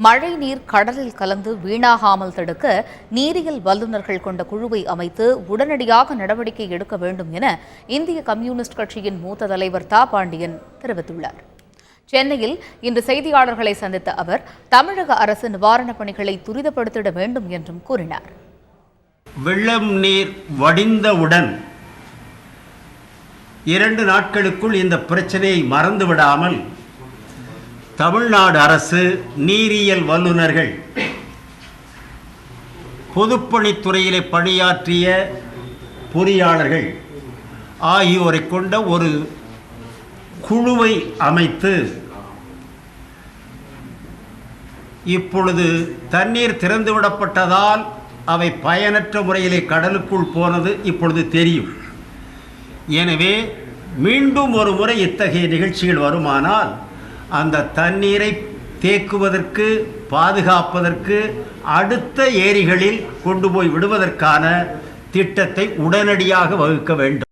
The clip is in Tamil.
மழை நீர் கடலில் கலந்து வீணாகாமல் தடுக்க நீரியல் வல்லுநர்கள் கொண்ட குழுவை அமைத்து உடனடியாக நடவடிக்கை எடுக்க வேண்டும் என இந்திய கம்யூனிஸ்ட் கட்சியின் மூத்த தலைவர் தா பாண்டியன் தெரிவித்துள்ளார். சென்னையில் இன்று செய்தியாளர்களை சந்தித்த அவர் தமிழக அரசு நிவாரணப் பணிகளை துரிதப்படுத்திட வேண்டும் என்றும் கூறினார். வெள்ளம் நீர் வடிந்தவுடன் 2 நாட்களுக்குள் இந்த பிரச்சனையை மறந்துவிடாமல் தமிழ்நாடு அரசு நீரியல் வல்லுநர்கள், பொதுப்பணித்துறையிலே பணியாற்றிய பொறியாளர்கள் ஆகியோரை கொண்ட ஒரு குழுவை அமைத்து இப்பொழுது தண்ணீர் திறந்துவிடப்பட்டதால் அவை பயனற்ற முறையிலே கடலுக்குள் போனது இப்பொழுது தெரியும். எனவே மீண்டும் ஒரு முறை இத்தகைய நிகழ்ச்சிகள் வருமானால் அந்த தண்ணீரை தேக்குவதற்கு, பாதுகாப்பதற்கு, அடுத்த ஏரிகளில் கொண்டு போய் விடுவதற்கான திட்டத்தை உடனடியாக வகுக்க வேண்டும்.